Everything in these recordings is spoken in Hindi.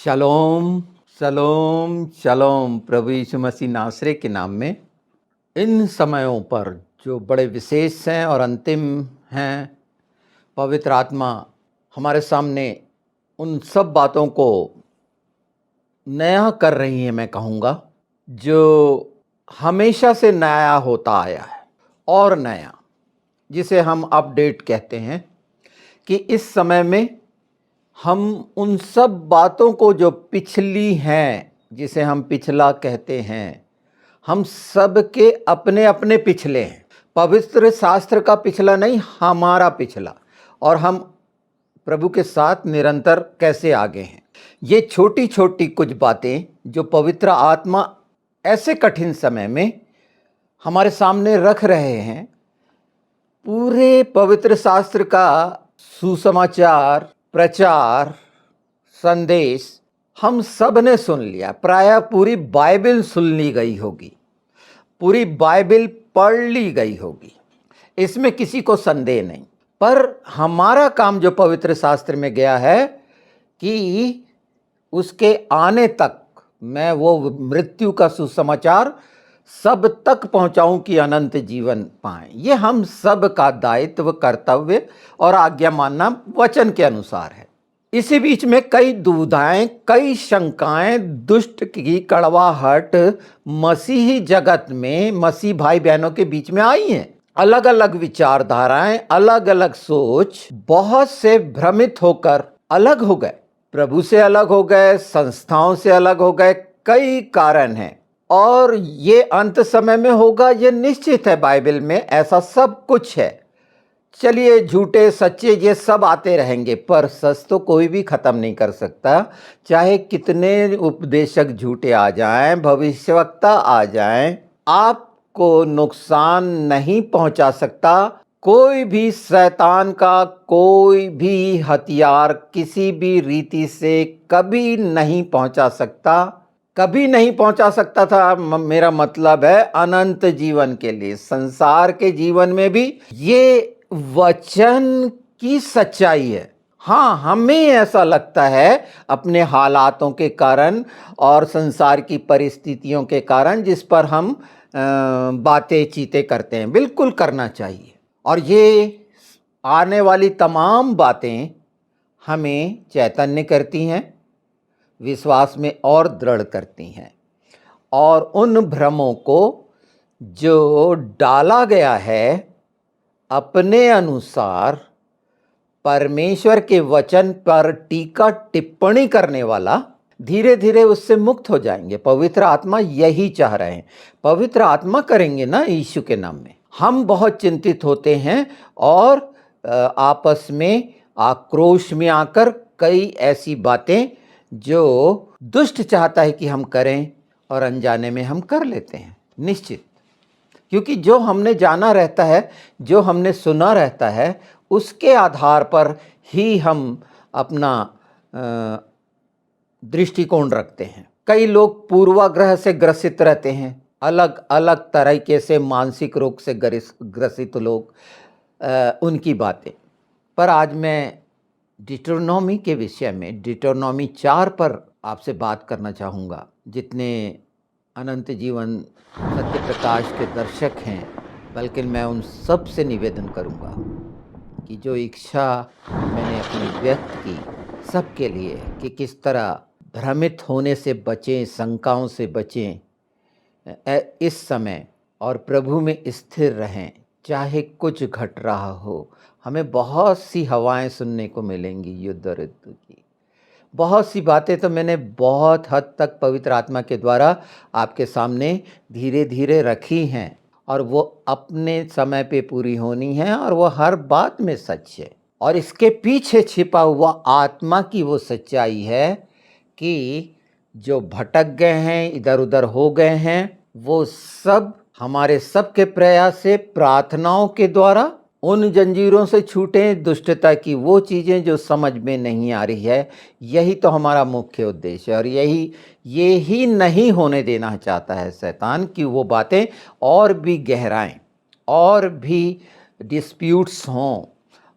शलोम शलोम शलोम। प्रभु यीशु मसीह नासरे के नाम में इन समयों पर जो बड़े विशेष हैं और अंतिम हैं, पवित्र आत्मा हमारे सामने उन सब बातों को नया कर रही है। मैं कहूँगा जो हमेशा से नया होता आया है और नया, जिसे हम अपडेट कहते हैं, कि इस समय में हम उन सब बातों को जो पिछली हैं, जिसे हम पिछला कहते हैं, हम सब के अपने अपने पिछले हैं। पवित्र शास्त्र का पिछला नहीं, हमारा पिछला, और हम प्रभु के साथ निरंतर कैसे आगे हैं। ये छोटी छोटी कुछ बातें जो पवित्र आत्मा ऐसे कठिन समय में हमारे सामने रख रहे हैं, पूरे पवित्र शास्त्र का सुसमाचार, प्रचार, संदेश हम सब ने सुन लिया। प्रायः पूरी बाइबल सुन ली गई होगी, पूरी बाइबल पढ़ ली गई होगी, इसमें किसी को संदेह नहीं। पर हमारा काम जो पवित्र शास्त्र में गया है कि उसके आने तक मैं वो मृत्यु का सुसमाचार सब तक पहुंचाऊं कि अनंत जीवन पाएं। ये हम सब का दायित्व, कर्तव्य और आज्ञा मानना वचन के अनुसार है। इसी बीच में कई दुविधाएं, कई शंकाएं, दुष्ट की कड़वाहट मसीही जगत में, मसीह भाई बहनों के बीच में आई हैं। अलग अलग विचारधाराएं, अलग अलग सोच, बहुत से भ्रमित होकर अलग हो गए, प्रभु से अलग हो गए, संस्थाओं से अलग हो गए। कई कारण हैं और ये अंत समय में होगा, ये निश्चित है। बाइबल में ऐसा सब कुछ है। चलिए, झूठे सच्चे ये सब आते रहेंगे, पर सच तो कोई भी खत्म नहीं कर सकता। चाहे कितने उपदेशक झूठे आ जाएं, भविष्यवक्ता आ जाएं, आपको नुकसान नहीं पहुंचा सकता। कोई भी शैतान का कोई भी हथियार किसी भी रीति से कभी नहीं पहुंचा सकता, कभी नहीं पहुंचा सकता था। मेरा मतलब है अनंत जीवन के लिए, संसार के जीवन में भी ये वचन की सच्चाई है। हाँ, हमें ऐसा लगता है अपने हालातों के कारण और संसार की परिस्थितियों के कारण, जिस पर हम बातें चीतें करते हैं। बिल्कुल करना चाहिए, और ये आने वाली तमाम बातें हमें चैतन्य करती हैं, विश्वास में और दृढ़ करती हैं, और उन भ्रमों को जो डाला गया है अपने अनुसार परमेश्वर के वचन पर टीका टिप्पणी करने वाला, धीरे धीरे उससे मुक्त हो जाएंगे। पवित्र आत्मा यही चाह रहे हैं। पवित्र आत्मा करेंगे ना यीशु के नाम में। हम बहुत चिंतित होते हैं और आपस में आक्रोश में आकर कई ऐसी बातें जो दुष्ट चाहता है कि हम करें और अनजाने में हम कर लेते हैं। निश्चित, क्योंकि जो हमने जाना रहता है, जो हमने सुना रहता है, उसके आधार पर ही हम अपना दृष्टिकोण रखते हैं। कई लोग पूर्वाग्रह से ग्रसित रहते हैं, अलग अलग तरीके से मानसिक रोग से ग्रसित लोग, उनकी बातें। पर आज मैं डिटरोनॉमी के विषय में, डिटरोनॉमी 4 पर आपसे बात करना चाहूँगा। जितने अनंत जीवन सत्य प्रकाश के दर्शक हैं, बल्कि मैं उन सब से निवेदन करूंगा कि जो इच्छा मैंने अपनी व्यक्त की सबके लिए, कि किस तरह भ्रमित होने से बचें, शंकाओं से बचें इस समय, और प्रभु में स्थिर रहें। चाहे कुछ घट रहा हो, हमें बहुत सी हवाएं सुनने को मिलेंगी, युद्ध और ऋतु की बहुत सी बातें तो मैंने बहुत हद तक पवित्र आत्मा के द्वारा आपके सामने धीरे धीरे रखी हैं, और वो अपने समय पे पूरी होनी है, और वो हर बात में सच है। और इसके पीछे छिपा हुआ आत्मा की वो सच्चाई है कि जो भटक गए हैं, इधर उधर हो गए हैं, वो सब हमारे सबके प्रयास से, प्रार्थनाओं के द्वारा उन जंजीरों से छूटें, दुष्टता की वो चीज़ें जो समझ में नहीं आ रही है। यही तो हमारा मुख्य उद्देश्य है, और यही नहीं होने देना चाहता है शैतान, कि वो बातें और भी गहराएं, और भी डिस्प्यूट्स हों,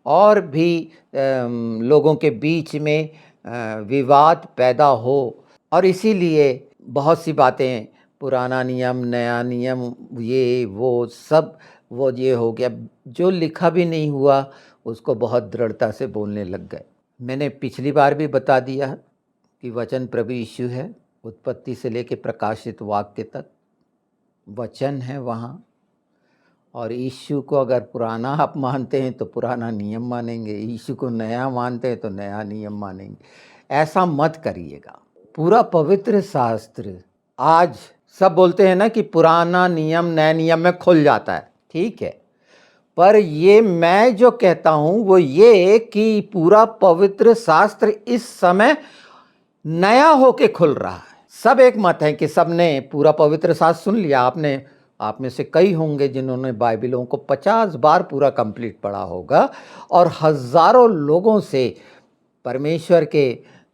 और भी लोगों के बीच में विवाद पैदा हो। और इसीलिए बहुत सी बातें, पुराना नियम नया नियम, ये वो सब, वो ये हो गया, जो लिखा भी नहीं हुआ उसको बहुत दृढ़ता से बोलने लग गए। मैंने पिछली बार भी बता दिया कि वचन प्रभु यीशु है, उत्पत्ति से लेकर प्रकाशित वाक्य तक वचन है वहाँ। और यीशु को अगर पुराना आप मानते हैं तो पुराना नियम मानेंगे, यीशु को नया मानते हैं तो नया नियम मानेंगे। ऐसा मत करिएगा। पूरा पवित्र शास्त्र, आज सब बोलते हैं ना कि पुराना नियम नए नियम में खुल जाता है, ठीक है, पर ये मैं जो कहता हूँ वो ये कि पूरा पवित्र शास्त्र इस समय नया होके खुल रहा है। सब एक मत है कि सबने पूरा पवित्र शास्त्र सुन लिया। आप में से कई होंगे जिन्होंने बाइबलों को 50 बार पूरा कंप्लीट पढ़ा होगा और हजारों लोगों से परमेश्वर के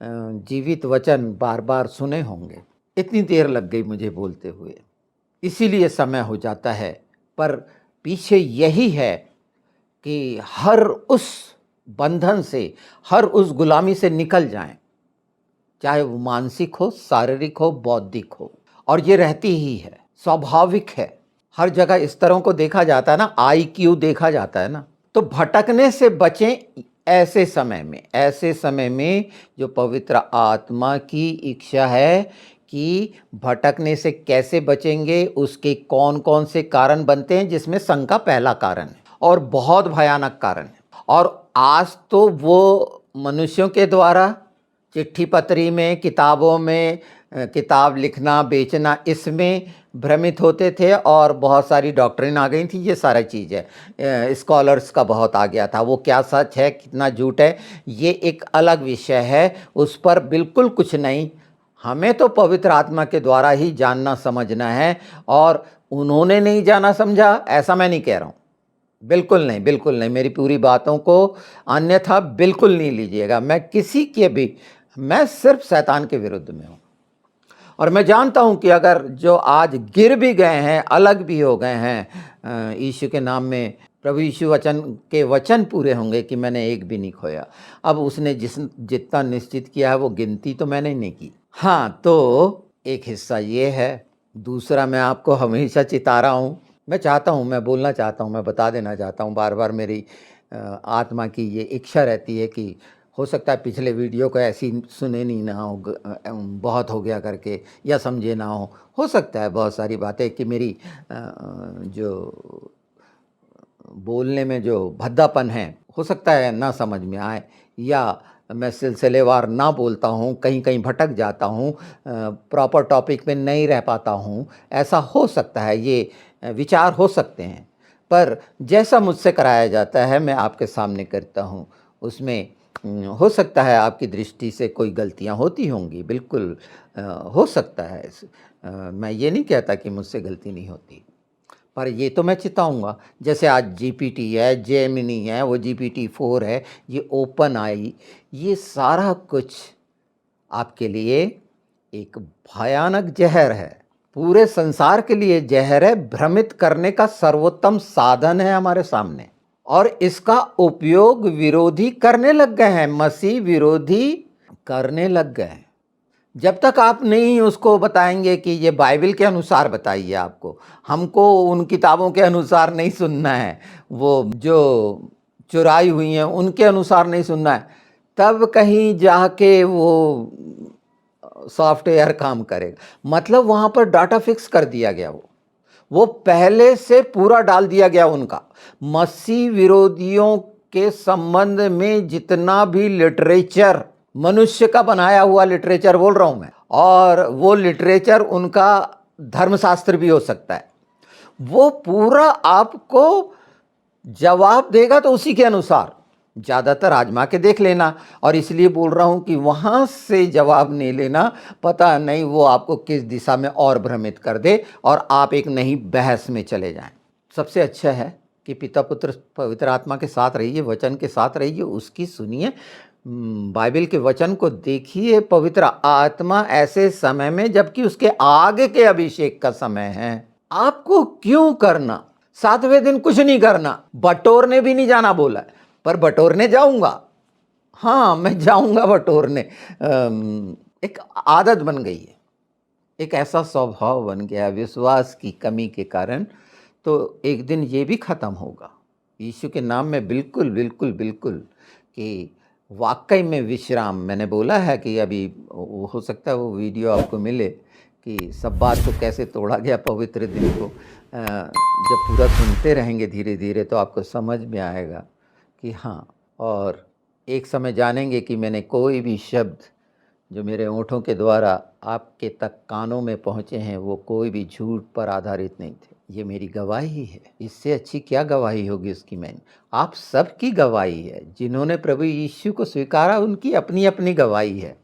जीवित वचन बार बार सुने होंगे। इतनी देर लग गई मुझे बोलते हुए, इसीलिए समय हो जाता है। पर पीछे यही है कि हर उस बंधन से, हर उस गुलामी से निकल जाएं, चाहे वो मानसिक हो, शारीरिक हो, बौद्धिक हो। और ये रहती ही है, स्वाभाविक है। हर जगह इस तरह को देखा जाता है ना, IQ देखा जाता है ना। तो भटकने से बचें ऐसे समय में जो पवित्र आत्मा की इच्छा है कि भटकने से कैसे बचेंगे, उसके कौन कौन से कारण बनते हैं, जिसमें शंका पहला कारण है और बहुत भयानक कारण है। और आज तो वो मनुष्यों के द्वारा चिट्ठी पत्री में, किताबों में, किताब लिखना बेचना, इसमें भ्रमित होते थे और बहुत सारी डॉक्ट्रिन आ गई थी। ये सारा चीज़ है, स्कॉलर्स का बहुत आ गया था। वो क्या सच है कितना झूठ है ये एक अलग विषय है, उस पर बिल्कुल कुछ नहीं। हमें तो पवित्र आत्मा के द्वारा ही जानना समझना है। और उन्होंने नहीं जाना समझा ऐसा मैं नहीं कह रहा हूँ, बिल्कुल नहीं, बिल्कुल नहीं। मेरी पूरी बातों को अन्यथा बिल्कुल नहीं लीजिएगा। मैं सिर्फ शैतान के विरुद्ध में हूँ। और मैं जानता हूँ कि अगर जो आज गिर भी गए हैं, अलग भी हो गए हैं यीशु के नाम में, प्रभु यीशु के वचन पूरे होंगे कि मैंने एक भी नहीं खोया। अब उसने जितना निश्चित किया है वो गिनती तो मैंने नहीं की। हाँ, तो एक हिस्सा ये है। दूसरा, मैं आपको हमेशा चिता रहा हूँ, मैं बोलना चाहता हूँ, मैं बता देना चाहता हूँ, बार बार मेरी आत्मा की ये इच्छा रहती है कि हो सकता है पिछले वीडियो को ऐसी सुने नहीं ना हो, बहुत हो गया करके, या समझे ना हो सकता है बहुत सारी बातें कि मेरी जो बोलने में जो भद्दापन है हो सकता है ना समझ में आए, या मैं सिलसिलेवार ना बोलता हूँ, कहीं कहीं भटक जाता हूँ, प्रॉपर टॉपिक पे नहीं रह पाता हूँ, ऐसा हो सकता है, ये विचार हो सकते हैं। पर जैसा मुझसे कराया जाता है मैं आपके सामने करता हूँ। उसमें हो सकता है आपकी दृष्टि से कोई गलतियाँ होती होंगी, बिल्कुल हो सकता है। मैं ये नहीं कहता कि मुझसे गलती नहीं होती, पर ये तो मैं चिताऊँगा। जैसे आज GPT है, जेमिनी है, वो GPT-4 है, ये ओपन आई, ये सारा कुछ आपके लिए एक भयानक जहर है, पूरे संसार के लिए जहर है, भ्रमित करने का सर्वोत्तम साधन है हमारे सामने। और इसका उपयोग विरोधी करने लग गए हैं, मसीह विरोधी करने लग गए हैं। जब तक आप नहीं उसको बताएंगे कि ये बाइबल के अनुसार बताइए, हमको उन किताबों के अनुसार नहीं सुनना है, वो जो चुराई हुई हैं उनके अनुसार नहीं सुनना है, तब कहीं जाके वो सॉफ्टवेयर काम करेगा। मतलब वहाँ पर डाटा फिक्स कर दिया गया, वो पहले से पूरा डाल दिया गया उनका। मसीह विरोधियों के संबंध में जितना भी लिटरेचर, मनुष्य का बनाया हुआ लिटरेचर बोल रहा हूं मैं, और वो लिटरेचर उनका धर्मशास्त्र भी हो सकता है, वो पूरा आपको जवाब देगा। तो उसी के अनुसार ज़्यादातर आजमा के देख लेना। और इसलिए बोल रहा हूँ कि वहाँ से जवाब नहीं लेना, पता नहीं वो आपको किस दिशा में और भ्रमित कर दे और आप एक नई बहस में चले जाएं। सबसे अच्छा है कि पिता पुत्र पवित्र आत्मा के साथ रहिए, वचन के साथ रहिए, उसकी सुनिए, बाइबल के वचन को देखिए। पवित्र आत्मा ऐसे समय में, जबकि उसके आगे के अभिषेक का समय है, आपको क्यों करना? 7वें दिन कुछ नहीं करना, बटोरने भी नहीं जाना बोला है, पर बटोरने जाऊंगा। हाँ, मैं जाऊँगा बटोरने। एक आदत बन गई है, एक ऐसा स्वभाव बन गया है विश्वास की कमी के कारण, तो एक दिन ये भी ख़त्म होगा। यीशु के नाम में बिल्कुल, बिल्कुल, बिल्कुल कि वाक़ई में विश्राम मैंने बोला है कि अभी वो हो सकता है वो वीडियो आपको मिले कि सब्बात को कैसे तोड़ा गया पवित्र दिन को। जब पूरा सुनते रहेंगे धीरे-धीरे तो आपको समझ में आएगा कि हाँ, और एक समय जानेंगे कि मैंने कोई भी शब्द जो मेरे होठों के द्वारा आपके तक कानों में पहुँचे हैं वो कोई भी झूठ पर आधारित नहीं थे। ये मेरी गवाही है, इससे अच्छी क्या गवाही होगी उसकी मैंने। आप सबकी गवाही है, जिन्होंने प्रभु यीशु को स्वीकारा उनकी अपनी-अपनी गवाही है।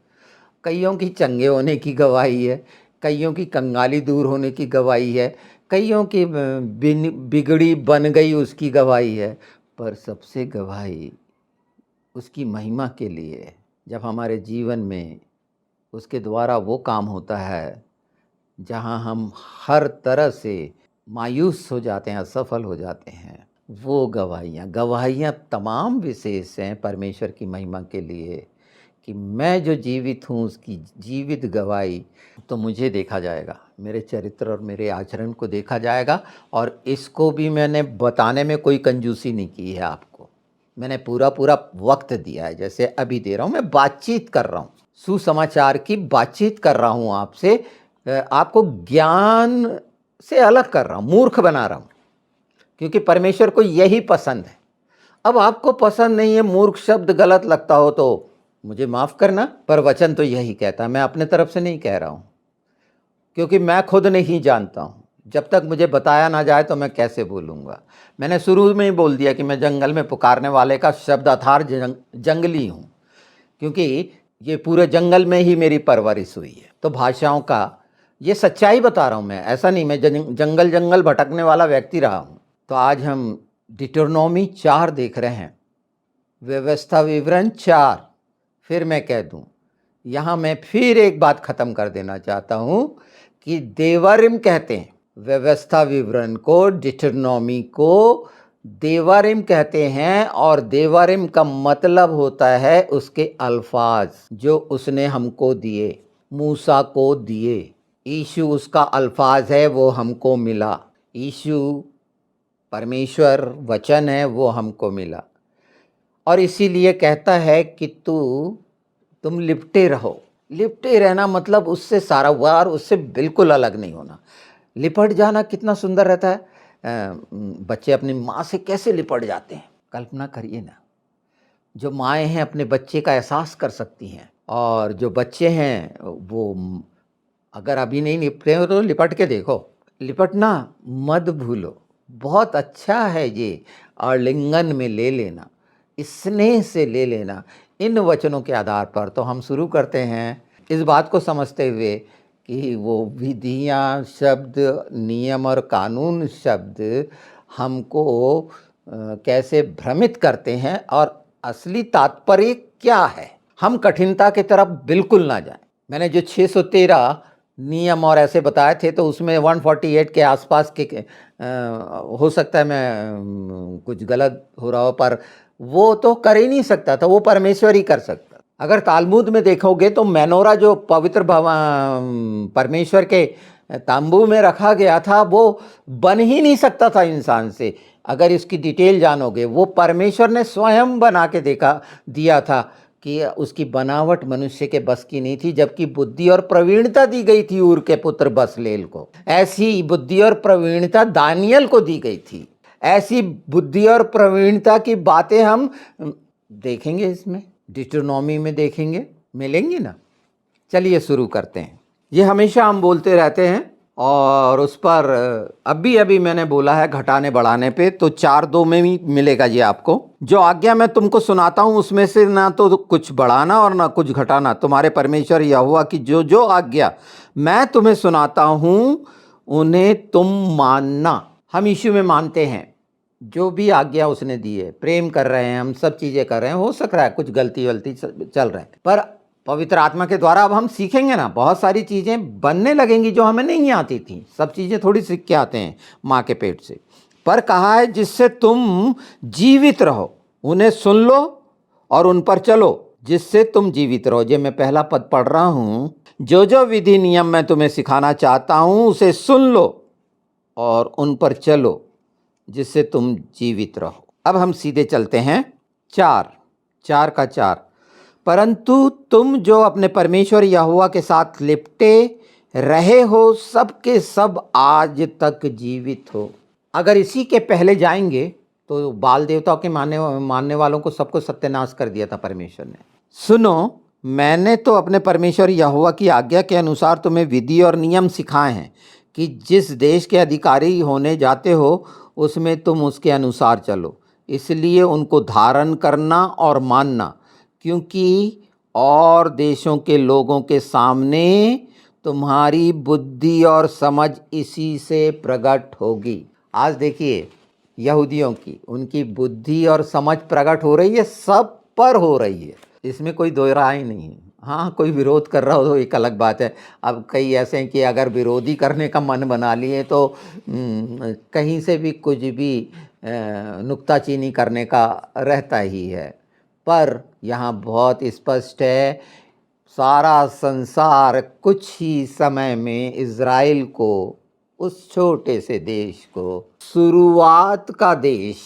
कइयों की चंगे होने की गवाही है, कइयों की कंगाली दूर होने की गवाही है, कइयों की बिगड़ी बन गई उसकी गवाही है, पर सबसे गवाही उसकी महिमा के लिए जब हमारे जीवन में उसके द्वारा वो काम होता है जहाँ हम हर तरह से मायूस हो जाते हैं, असफल हो जाते हैं, वो गवाहियाँ तमाम विशेष हैं परमेश्वर की महिमा के लिए कि मैं जो जीवित हूँ उसकी जीवित गवाही। तो मुझे देखा जाएगा, मेरे चरित्र और मेरे आचरण को देखा जाएगा, और इसको भी मैंने बताने में कोई कंजूसी नहीं की है आपको। मैंने पूरा वक्त दिया है, जैसे अभी दे रहा हूँ, मैं बातचीत कर रहा हूँ, सुसमाचार की बातचीत कर रहा हूँ आपसे। आपको ज्ञान से अलग कर रहा हूँ, मूर्ख बना रहा हूँ, क्योंकि परमेश्वर को यही पसंद है। अब आपको पसंद नहीं है, मूर्ख शब्द गलत लगता हो तो मुझे माफ़ करना, पर वचन तो यही कहता है। मैं अपने तरफ से नहीं कह रहा हूँ, क्योंकि मैं खुद नहीं जानता हूँ। जब तक मुझे बताया ना जाए तो मैं कैसे बोलूँगा। मैंने शुरू में ही बोल दिया कि मैं जंगल में पुकारने वाले का शब्दार्थार जंगली हूँ, क्योंकि ये पूरे जंगल में ही मेरी परवरिश हुई है। तो भाषाओं का ये सच्चाई बता रहा हूँ मैं, ऐसा नहीं मैं जंगल भटकने वाला व्यक्ति रहा हूँ। तो आज हम डिटरनॉमी 4 देख रहे हैं, व्यवस्था विवरण 4। फिर मैं कह दूं, यहाँ मैं फिर एक बात ख़त्म कर देना चाहता हूँ कि देवारिम कहते हैं व्यवस्था विवरण को, डिटरनॉमी को देवारिम कहते हैं, और देवारिम का मतलब होता है उसके अल्फाज जो उसने हमको दिए, मूसा को दिए। यीशु उसका अल्फाज है, वो हमको मिला। यीशु परमेश्वर वचन है, वो हमको मिला, और इसीलिए कहता है कि तुम लिपटे रहो। लिपटे रहना मतलब उससे सारा वार, उससे बिल्कुल अलग नहीं होना। लिपट जाना कितना सुंदर रहता है। बच्चे अपनी माँ से कैसे लिपट जाते हैं, कल्पना करिए ना। जो माएँ हैं अपने बच्चे का एहसास कर सकती हैं, और जो बच्चे हैं वो अगर अभी नहीं लिपटे हो तो लिपट के देखो। लिपटना मत भूलो, बहुत अच्छा है ये आलिंगन में ले लेना, स्नेह से ले लेना। इन वचनों के आधार पर तो हम शुरू करते हैं इस बात को समझते हुए कि वो विधियाँ शब्द, नियम और कानून शब्द हमको कैसे भ्रमित करते हैं और असली तात्पर्य क्या है। हम कठिनता की तरफ बिल्कुल ना जाएं। मैंने जो 613 नियम और ऐसे बताए थे तो उसमें 148 के आसपास के हो सकता है मैं कुछ गलत हो रहा हो, पर वो तो कर ही नहीं सकता था, वो परमेश्वर ही कर सकता। अगर तालमुद में देखोगे तो मेनोरा जो पवित्र परमेश्वर के तांबू में रखा गया था वो बन ही नहीं सकता था इंसान से। अगर इसकी डिटेल जानोगे, वो परमेश्वर ने स्वयं बना के दिया था कि उसकी बनावट मनुष्य के बस की नहीं थी, जबकि बुद्धि और प्रवीणता दी गई थी ऊर के पुत्र बसलेल को। ऐसी बुद्धि और प्रवीणता दानियल को दी गई थी। ऐसी बुद्धि और प्रवीणता की बातें हम देखेंगे, इसमें डिटरनॉमी में देखेंगे, मिलेंगी ना। चलिए शुरू करते हैं। ये हमेशा हम बोलते रहते हैं, और उस पर अभी मैंने बोला है घटाने बढ़ाने पे, तो 4:2 में भी मिलेगा ये आपको। जो आज्ञा मैं तुमको सुनाता हूँ उसमें से ना तो कुछ बढ़ाना और ना कुछ घटाना, तुम्हारे परमेश्वर यहोवा की जो जो आज्ञा मैं तुम्हें सुनाता हूँ उन्हें तुम मानना। हम यीशु में मानते हैं, जो भी आज्ञा उसने दी है, प्रेम कर रहे हैं, हम सब चीज़ें कर रहे हैं। हो सक रहा है कुछ गलती वलती चल रहा है, पर पवित्र आत्मा के द्वारा अब हम सीखेंगे ना, बहुत सारी चीज़ें बनने लगेंगी जो हमें नहीं आती थी। सब चीज़ें थोड़ी सीख के आते हैं माँ के पेट से। पर कहा है जिससे तुम जीवित रहो, उन्हें सुन लो और उन पर चलो, जिससे तुम जीवित रहो। ये मैं पहला पद पढ़ रहा हूं। जो जो विधि नियम मैं तुम्हें सिखाना चाहता हूं उसे सुन लो और उन पर चलो, जिससे तुम जीवित रहो। अब हम सीधे चलते हैं 4 परंतु तुम जो अपने परमेश्वर यहोवा के साथ लिपटे रहे हो, सब के सब आज तक जीवित हो। अगर इसी के पहले जाएंगे तो बाल देवताओं के मानने वालों को सबको सत्यानाश कर दिया था परमेश्वर ने। सुनो, मैंने तो अपने परमेश्वर यहोवा की आज्ञा के अनुसार तुम्हें विधि और नियम सिखाए हैं कि जिस देश के अधिकारी होने जाते हो उसमें तुम उसके अनुसार चलो। इसलिए उनको धारण करना और मानना, क्योंकि और देशों के लोगों के सामने तुम्हारी बुद्धि और समझ इसी से प्रकट होगी। आज देखिए, यहूदियों की उनकी बुद्धि और समझ प्रकट हो रही है, सब पर हो रही है, इसमें कोई दो राय नहीं है। हाँ, कोई विरोध कर रहा हो तो एक अलग बात है। अब कई ऐसे हैं कि अगर विरोधी करने का मन बना लिए तो कहीं से भी कुछ भी नुक्ताचीनी करने का रहता ही है। पर यहाँ बहुत स्पष्ट है, सारा संसार कुछ ही समय में इज़राइल को, उस छोटे से देश को, शुरुआत का देश,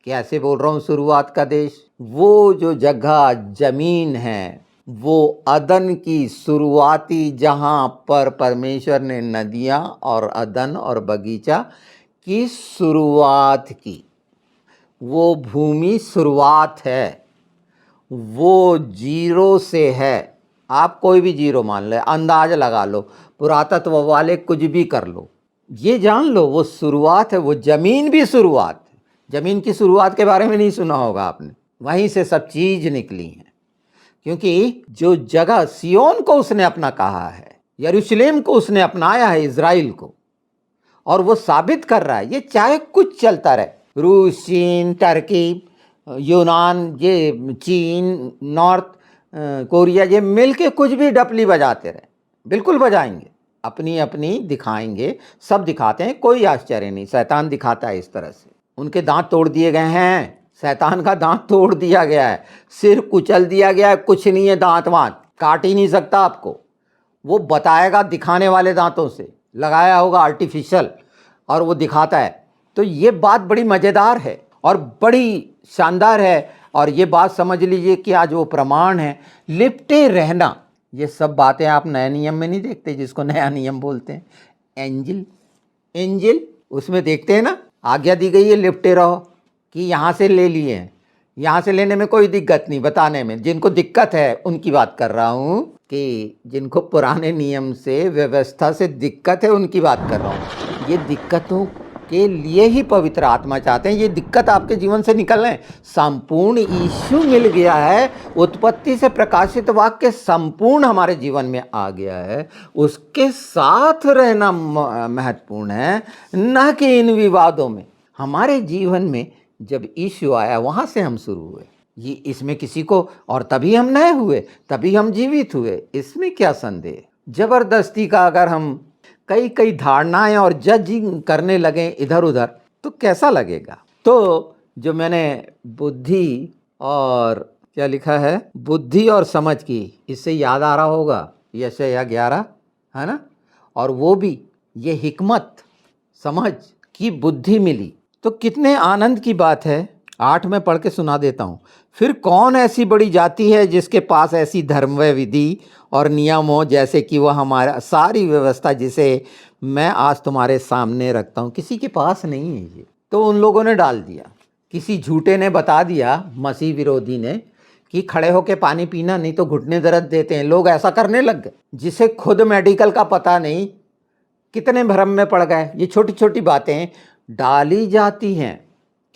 कैसे बोल रहा हूँ शुरुआत का देश, वो जो जगह जमीन है वो अदन की शुरुआती, जहाँ पर परमेश्वर ने नदियाँ और अदन और बगीचा की शुरुआत की, वो भूमि शुरुआत है, वो जीरो से है। आप कोई भी जीरो मान ले, अंदाज लगा लो, पुरातत्व वाले कुछ भी कर लो, ये जान लो वो शुरुआत है। वो ज़मीन भी शुरुआत है। ज़मीन की शुरुआत के बारे में नहीं सुना होगा आपने, वहीं से सब चीज़ निकली है। क्योंकि जो जगह सियोन को उसने अपना कहा है, यरूशलेम को उसने अपनाया है, इज़राइल को, और वो साबित कर रहा है। ये चाहे कुछ चलता रहे, रूस, चीन, टर्की, यूनान, ये चीन, नॉर्थ कोरिया, ये मिलके कुछ भी डपली बजाते रहे, बिल्कुल बजाएंगे, अपनी अपनी दिखाएंगे, सब दिखाते हैं, कोई आश्चर्य नहीं। शैतान दिखाता है इस तरह से। उनके दांत तोड़ दिए गए हैं, शैतान का दांत तोड़ दिया गया है, सिर कुचल दिया गया है, कुछ नहीं है, दांत वांत काट ही नहीं सकता आपको। वो बताएगा दिखाने वाले दांतों से, लगाया होगा आर्टिफिशियल, और वो दिखाता है। तो ये बात बड़ी मज़ेदार है और बड़ी शानदार है। और ये बात समझ लीजिए कि आज वो प्रमाण है, लिपटे रहना। ये सब बातें आप नए नियम में नहीं देखते, जिसको नया नियम बोलते हैं। एंजिल उसमें देखते हैं ना, आज्ञा दी गई है लिपटे रहो, कि यहाँ से ले लिए हैं। यहाँ से लेने में कोई दिक्कत नहीं, बताने में। जिनको दिक्कत है उनकी बात कर रहा हूँ, कि जिनको पुराने नियम से, व्यवस्था से दिक्कत है, उनकी बात कर रहा हूँ। ये दिक्कतों के लिए ही पवित्र आत्मा चाहते हैं, ये दिक्कत आपके जीवन से निकल रहे। संपूर्ण यीशु मिल गया है, उत्पत्ति से प्रकाशित वाक्य संपूर्ण हमारे जीवन में आ गया है। उसके साथ रहना महत्वपूर्ण है, न कि इन विवादों में। हमारे जीवन में जब यीशु आया, वहाँ से हम शुरू हुए, ये इसमें किसी को, और तभी हम नए हुए, तभी हम जीवित हुए, इसमें क्या संदेह। जबरदस्ती का अगर हम कई कई धारणाएं और जजिंग करने लगे इधर उधर, तो कैसा लगेगा। तो जो मैंने बुद्धि और क्या लिखा है, बुद्धि और समझ की, इससे याद आ रहा होगा यशायाह 11, है ना। और वो भी ये हिकमत, समझ की बुद्धि मिली, तो कितने आनंद की बात है। 8 में पढ़ के सुना देता हूँ। फिर कौन ऐसी बड़ी जाति है जिसके पास ऐसी धर्म व विधि और नियम हो, जैसे कि वह हमारा सारी व्यवस्था जिसे मैं आज तुम्हारे सामने रखता हूँ। किसी के पास नहीं है ये, तो उन लोगों ने डाल दिया। किसी झूठे ने बता दिया, मसीह विरोधी ने, कि खड़े होके पानी पीना, नहीं तो घुटने दर्द देते हैं। लोग ऐसा करने लग गए, जिसे खुद मेडिकल का पता नहीं, कितने भ्रम में पड़ गए। ये छोटी छोटी बातें डाली जाती हैं,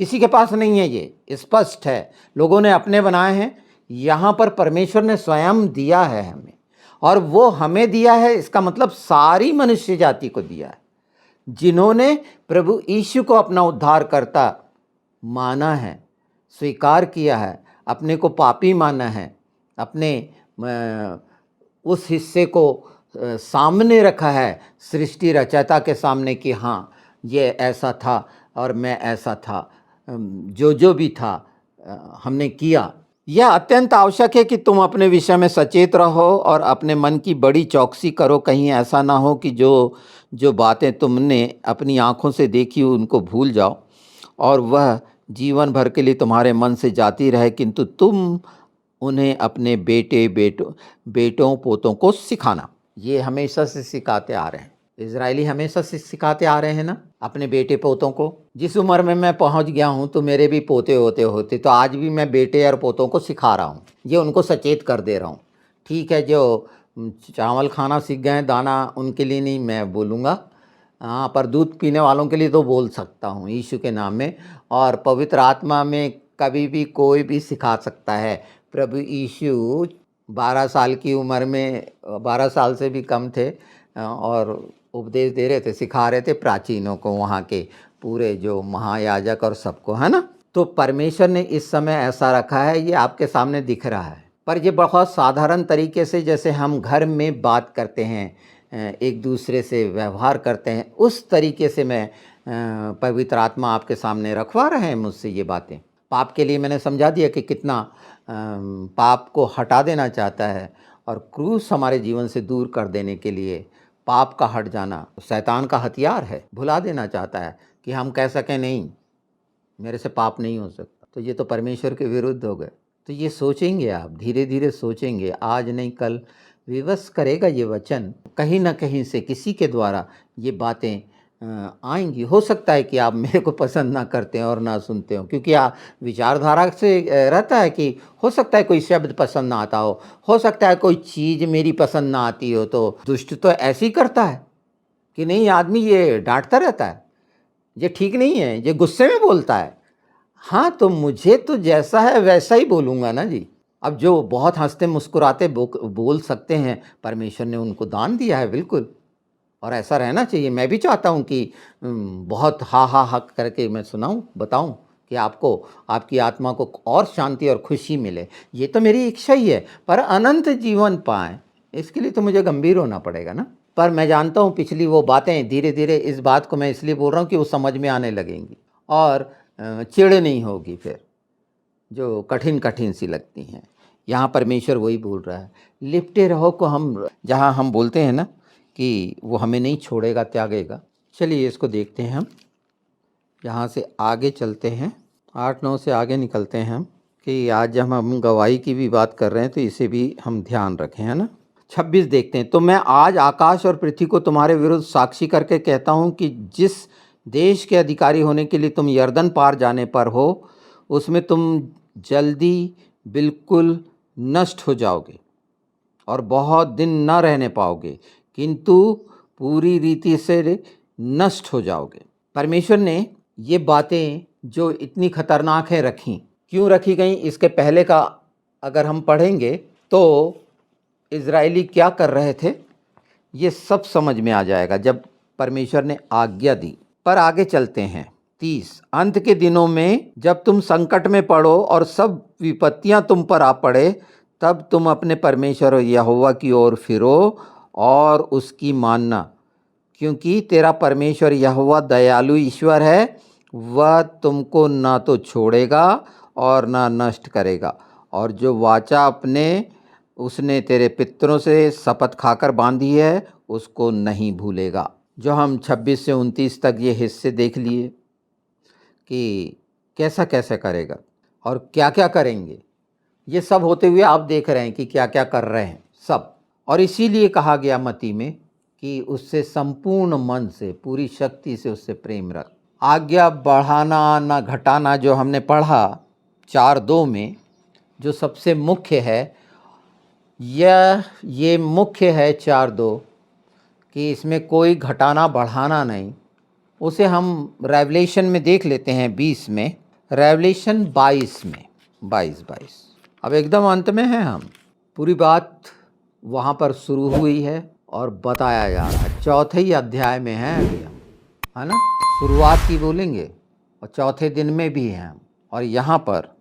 किसी के पास नहीं है, ये स्पष्ट है, लोगों ने अपने बनाए हैं। यहाँ पर परमेश्वर ने स्वयं दिया है हमें, और वो हमें दिया है, इसका मतलब सारी मनुष्य जाति को दिया है, जिन्होंने प्रभु यीशु को अपना उद्धारकर्ता माना है, स्वीकार किया है, अपने को पापी माना है, अपने उस हिस्से को सामने रखा है सृष्टि रचयिता के सामने, कि हाँ ये ऐसा था और मैं ऐसा था, जो जो भी था हमने किया। यह अत्यंत आवश्यक है कि तुम अपने विषय में सचेत रहो और अपने मन की बड़ी चौकसी करो, कहीं ऐसा ना हो कि जो जो बातें तुमने अपनी आँखों से देखी उनको भूल जाओ और वह जीवन भर के लिए तुम्हारे मन से जाती रहे, किंतु तुम उन्हें अपने बेटों पोतों को सिखाना। ये हमेशा से सिखाते आ रहे हैं, इजरायली हमेशा से सिखाते आ रहे हैं ना अपने बेटे पोतों को। जिस उम्र में मैं पहुंच गया हूं तो मेरे भी पोते होते तो आज भी मैं बेटे और पोतों को सिखा रहा हूं, ये उनको सचेत कर दे रहा हूं। ठीक है, जो चावल खाना सीख गए दाना उनके लिए नहीं मैं बोलूँगा, हाँ, पर दूध पीने वालों के लिए तो बोल सकता हूँ यीशु के नाम में। और पवित्र आत्मा में कभी भी कोई भी सिखा सकता है। प्रभु यीशु 12 साल की उम्र में 12 साल से भी कम थे और उपदेश दे रहे थे, सिखा रहे थे प्राचीनों को, वहाँ के पूरे जो महायाजक और सबको, है ना। तो परमेश्वर ने इस समय ऐसा रखा है, ये आपके सामने दिख रहा है, पर ये बहुत साधारण तरीके से जैसे हम घर में बात करते हैं, एक दूसरे से व्यवहार करते हैं, उस तरीके से मैं पवित्र आत्मा आपके सामने रखवा रहे हैं मुझसे ये बातें। पाप के लिए मैंने समझा दिया कि कितना पाप को हटा देना चाहता है और क्रूस हमारे जीवन से दूर कर देने के लिए पाप का हट जाना शैतान का हथियार है। भुला देना चाहता है कि हम कह सकें नहीं मेरे से पाप नहीं हो सकता, तो ये तो परमेश्वर के विरुद्ध हो गए। तो ये सोचेंगे आप, धीरे धीरे सोचेंगे, आज नहीं कल विवश करेगा ये वचन, कहीं ना कहीं से किसी के द्वारा ये बातें आएंगी। हो सकता है कि आप मेरे को पसंद ना करते हैं और ना सुनते हो, क्योंकि आप विचारधारा से रहता है कि हो सकता है कोई शब्द पसंद ना आता हो सकता है कोई चीज़ मेरी पसंद ना आती हो। तो दुष्ट तो ऐसे ही करता है कि नहीं, आदमी ये डांटता रहता है, ये ठीक नहीं है, ये गुस्से में बोलता है। हाँ, तो मुझे तो जैसा है वैसा ही बोलूँगा ना जी। अब जो बहुत हंसते मुस्कुराते बोल सकते हैं, परमेश्वर ने उनको दान दिया है, बिल्कुल, और ऐसा रहना चाहिए। मैं भी चाहता हूँ कि बहुत हा हा हा करके मैं सुनाऊँ, बताऊँ कि आपको आपकी आत्मा को और शांति और खुशी मिले। ये तो मेरी इच्छा ही है, पर अनंत जीवन पाएँ इसके लिए तो मुझे गंभीर होना पड़ेगा ना। पर मैं जानता हूँ पिछली वो बातें धीरे धीरे, इस बात को मैं इसलिए बोल रहा हूँ कि वो समझ में आने लगेंगी और चिढ़ नहीं होगी फिर जो कठिन कठिन सी लगती हैं। यहाँ परमेश्वर वही बोल रहा है, लिपटे रहो को हम, जहाँ हम बोलते हैं ना कि वो हमें नहीं छोड़ेगा त्यागेगा। चलिए इसको देखते हैं हम, यहाँ से आगे चलते हैं, 8-9 से आगे निकलते हैं हम, कि आज जब हम गवाही की भी बात कर रहे हैं तो इसे भी हम ध्यान रखें, है ना। 26 देखते हैं, तो मैं आज आकाश और पृथ्वी को तुम्हारे विरुद्ध साक्षी करके कहता हूँ कि जिस देश के अधिकारी होने के लिए तुम यर्दन पार जाने पर हो उसमें तुम जल्दी बिल्कुल नष्ट हो जाओगे और बहुत दिन न रहने पाओगे, किंतु पूरी रीति से नष्ट हो जाओगे। परमेश्वर ने ये बातें जो इतनी खतरनाक है रखी, क्यों रखी गई, इसके पहले का अगर हम पढ़ेंगे तो इजरायली क्या कर रहे थे ये सब समझ में आ जाएगा जब परमेश्वर ने आज्ञा दी। पर आगे चलते हैं, 30, अंत के दिनों में जब तुम संकट में पड़ो और सब विपत्तियां तुम पर आ पड़े, तब तुम अपने परमेश्वर यहोवा की ओर फिरो और उसकी मानना, क्योंकि तेरा परमेश्वर यहोवा दयालु ईश्वर है, वह तुमको ना तो छोड़ेगा और ना नष्ट करेगा, और जो वाचा अपने उसने तेरे पितरों से शपथ खाकर बांधी है उसको नहीं भूलेगा। जो हम 26 से 29 तक ये हिस्से देख लिए कि कैसा कैसा करेगा और क्या क्या करेंगे, ये सब होते हुए आप देख रहे हैं कि क्या क्या कर रहे हैं सब। और इसीलिए कहा गया मती में कि उससे संपूर्ण मन से पूरी शक्ति से उससे प्रेम रख। आज्ञा बढ़ाना ना घटाना जो हमने पढ़ा 4:2 में, जो सबसे मुख्य है, ये मुख्य है 4:2 कि इसमें कोई घटाना बढ़ाना नहीं। उसे हम रेवलेशन में देख लेते हैं 20 में, रेवलेशन 22 में, 22। अब एकदम अंत में है हम, पूरी बात वहाँ पर शुरू हुई है और बताया जा रहा है। चौथे ही अध्याय में है अभी हम, है ना, शुरुआत की बोलेंगे और चौथे दिन में भी हैं हम। और यहाँ पर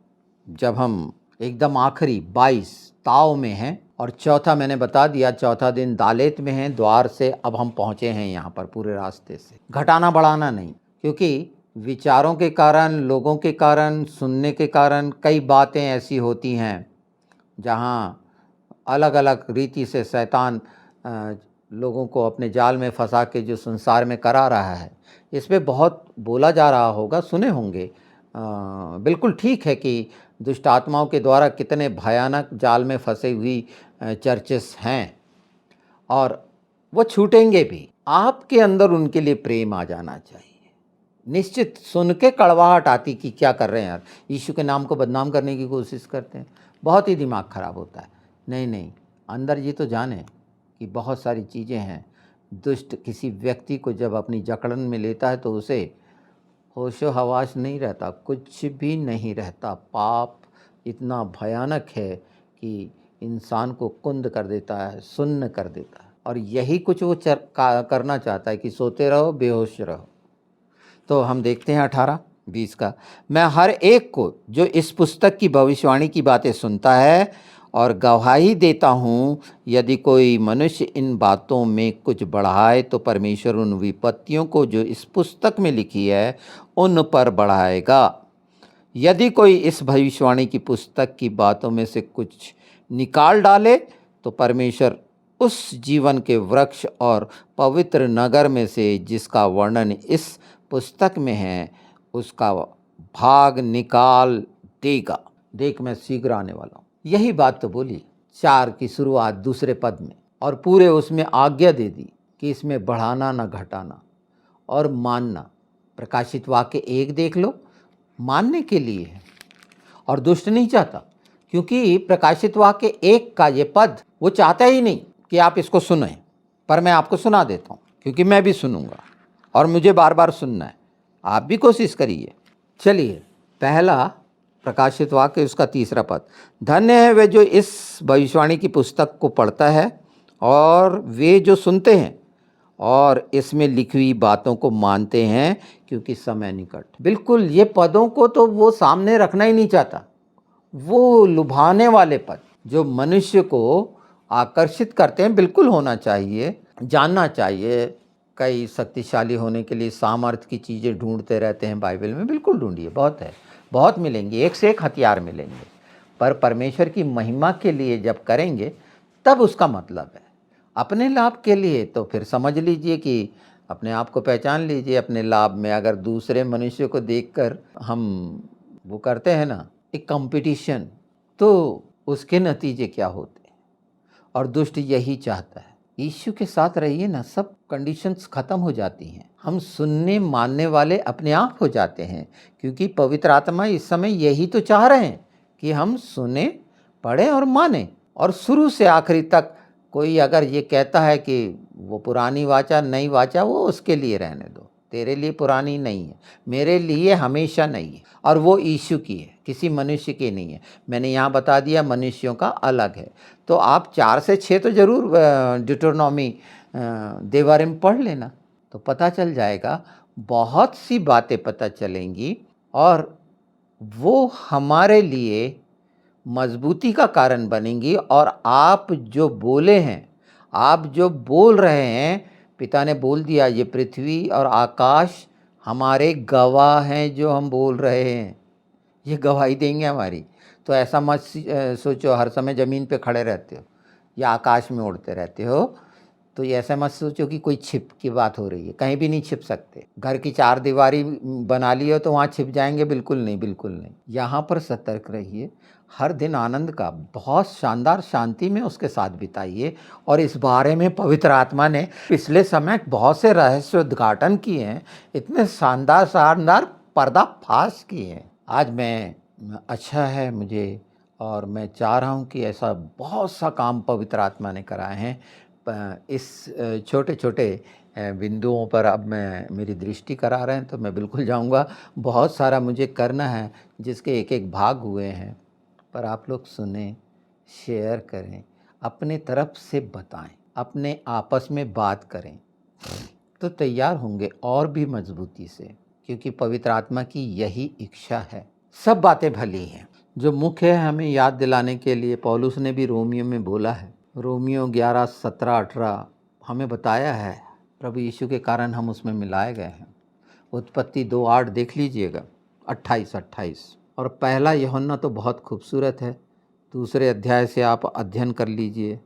जब हम एकदम आखिरी 22 ताव में हैं और चौथा मैंने बता दिया, चौथा दिन दालेत में है, द्वार से अब हम पहुँचे हैं यहाँ पर पूरे रास्ते से। घटाना बढ़ाना नहीं, क्योंकि विचारों के कारण, लोगों के कारण, सुनने के कारण कई बातें ऐसी होती हैं जहाँ अलग अलग रीति से शैतान लोगों को अपने जाल में फंसा के जो संसार में करा रहा है, इस पे बहुत बोला जा रहा होगा, सुने होंगे। बिल्कुल ठीक है कि दुष्ट आत्माओं के द्वारा कितने भयानक जाल में फंसे हुई चर्चेस हैं और वो छूटेंगे भी। आपके अंदर उनके लिए प्रेम आ जाना चाहिए। निश्चित सुन के कड़वाहट आती कि क्या कर रहे हैं यार, यीशु के नाम को बदनाम करने की कोशिश करते हैं, बहुत ही दिमाग खराब होता है। नहीं नहीं, अंदर ये तो जाने कि बहुत सारी चीज़ें हैं। दुष्ट किसी व्यक्ति को जब अपनी जकड़न में लेता है तो उसे होशो हवास नहीं रहता, कुछ भी नहीं रहता। पाप इतना भयानक है कि इंसान को कुंद कर देता है, सुन्न कर देता है, और यही कुछ वो करना चाहता है कि सोते रहो, बेहोश रहो। तो हम देखते हैं 18-20 का, मैं हर एक को जो इस पुस्तक की भविष्यवाणी की बातें सुनता है और गवाही देता हूँ, यदि कोई मनुष्य इन बातों में कुछ बढ़ाए तो परमेश्वर उन विपत्तियों को जो इस पुस्तक में लिखी है उन पर बढ़ाएगा। यदि कोई इस भविष्यवाणी की पुस्तक की बातों में से कुछ निकाल डाले तो परमेश्वर उस जीवन के वृक्ष और पवित्र नगर में से जिसका वर्णन इस पुस्तक में है उसका भाग निकाल देगा। देख, मैं शीघ्र आने वाला हूँ। यही बात तो बोली 4 की शुरुआत दूसरे पद में, और पूरे उसमें आज्ञा दे दी कि इसमें बढ़ाना ना घटाना और मानना। प्रकाशित वाक्य 1 देख लो, मानने के लिए है और दुष्ट नहीं चाहता, क्योंकि प्रकाशित वाक्य 1 का ये पद वो चाहता ही नहीं कि आप इसको सुनें, पर मैं आपको सुना देता हूँ क्योंकि मैं भी सुनूंगा और मुझे बार बार सुनना है। आप भी कोशिश करिए। चलिए, पहला प्रकाशित वाक्य उसका 3रा पद, धन्य है वे जो इस भविष्यवाणी की पुस्तक को पढ़ता है और वे जो सुनते हैं और इसमें लिखी हुई बातों को मानते हैं, क्योंकि समय निकट। बिल्कुल, ये पदों को तो वो सामने रखना ही नहीं चाहता। वो लुभाने वाले पद जो मनुष्य को आकर्षित करते हैं, बिल्कुल होना चाहिए, जानना चाहिए। कई शक्तिशाली होने के लिए सामर्थ्य की चीज़ें ढूंढते रहते हैं बाइबल में, बिल्कुल ढूंढिए, बहुत है, बहुत मिलेंगी, एक से एक हथियार मिलेंगे। पर परमेश्वर की महिमा के लिए जब करेंगे तब उसका मतलब है। अपने लाभ के लिए तो फिर समझ लीजिए कि अपने आप को पहचान लीजिए अपने लाभ में। अगर दूसरे मनुष्य को देखकर हम वो करते हैं ना एक कंपटीशन, तो उसके नतीजे क्या होते हैं। और दुष्ट यही चाहता है। यीशु के साथ रहिए ना, सब कंडीशंस खत्म हो जाती हैं। हम सुनने मानने वाले अपने आप हो जाते हैं, क्योंकि पवित्र आत्मा इस समय यही तो चाह रहे हैं कि हम सुने, पढ़ें और माने। और शुरू से आखिरी तक कोई अगर ये कहता है कि वो पुरानी वाचा नई वाचा, वो उसके लिए रहने दो। तेरे लिए पुरानी नहीं है, मेरे लिए हमेशा नहीं है, और वो यीशु की है, किसी मनुष्य की नहीं है। मैंने यहाँ बता दिया मनुष्यों का अलग है। तो आप 4 से 6 तो ज़रूर डिटरोनॉमी देवारिम पढ़ लेना, तो पता चल जाएगा, बहुत सी बातें पता चलेंगी और वो हमारे लिए मजबूती का कारण बनेंगी। और आप जो बोले हैं, आप जो बोल रहे हैं, पिता ने बोल दिया ये पृथ्वी और आकाश हमारे गवाह हैं। जो हम बोल रहे हैं ये गवाही देंगे हमारी। तो ऐसा मत सोचो हर समय ज़मीन पे खड़े रहते हो या आकाश में उड़ते रहते हो। तो ये ऐसा मत सोचो कि कोई छिप की बात हो रही है, कहीं भी नहीं छिप सकते। घर की 4 दीवारी बना ली हो तो वहाँ छिप जाएंगे, बिल्कुल नहीं, बिल्कुल नहीं। यहाँ पर सतर्क रहिए, हर दिन आनंद का बहुत शानदार शांति में उसके साथ बिताइए। और इस बारे में पवित्र आत्मा ने पिछले समय बहुत से रहस्य उद्घाटन किए हैं, इतने शानदार शानदार पर्दाफाश किए हैं। आज मैं अच्छा है मुझे, और मैं चाह रहा हूँ कि ऐसा बहुत सा काम पवित्र आत्मा ने कराए हैं। इस छोटे छोटे बिंदुओं पर अब मैं मेरी दृष्टि करा रहे हैं, तो मैं बिल्कुल जाऊंगा। बहुत सारा मुझे करना है जिसके एक एक भाग हुए हैं, पर आप लोग सुने, शेयर करें, अपने तरफ से बताएं, अपने आपस में बात करें, तो तैयार होंगे और भी मजबूती से, क्योंकि पवित्र आत्मा की यही इच्छा है। सब बातें भली हैं। जो मुख्य है हमें याद दिलाने के लिए पौलुस ने भी रोमियो में बोला है, रोमियो 11:17-18 हमें बताया है, प्रभु यीशु के कारण हम उसमें मिलाए गए हैं। उत्पत्ति 2:8 देख लीजिएगा, 28। और पहला यूहन्ना तो बहुत खूबसूरत है, दूसरे अध्याय से आप अध्ययन कर लीजिए,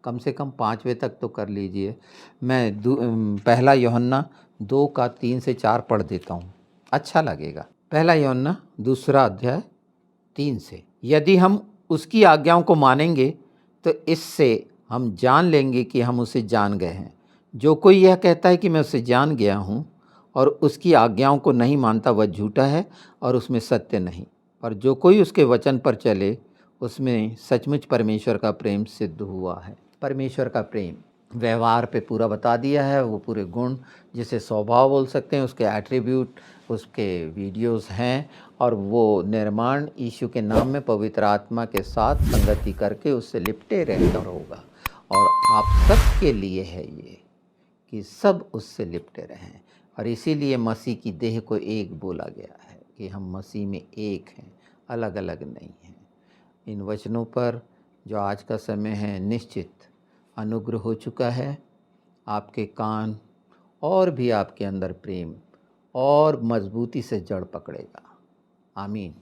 कम से कम 5वें तक तो कर लीजिए। मैं पहला यूहन्ना 2 का 3 से 4 पढ़ देता हूँ, अच्छा लगेगा। पहला यूहन्ना दूसरा अध्याय 3 से, यदि हम उसकी आज्ञाओं को मानेंगे तो इससे हम जान लेंगे कि हम उसे जान गए हैं। जो कोई यह कहता है कि मैं उसे जान गया हूँ और उसकी आज्ञाओं को नहीं मानता, वह झूठा है और उसमें सत्य नहीं। पर जो कोई उसके वचन पर चले, उसमें सचमुच परमेश्वर का प्रेम सिद्ध हुआ है। परमेश्वर का प्रेम व्यवहार पे पूरा बता दिया है, वो पूरे गुण जिसे स्वभाव बोल सकते हैं, उसके एट्रीब्यूट, उसके वीडियोस हैं, और वो निर्माण यीशु के नाम में पवित्र आत्मा के साथ संगति करके उससे लिपटे रहकर होगा। और आप सब के लिए है ये कि सब उससे लिपटे रहें, और इसीलिए मसीह की देह को एक बोला गया है कि हम मसीह में एक हैं, अलग अलग नहीं हैं। इन वचनों पर जो आज का समय है निश्चित अनुग्रह हो चुका है। आपके कान और भी आपके अंदर प्रेम और मजबूती से जड़ पकड़ेगा। आमीन।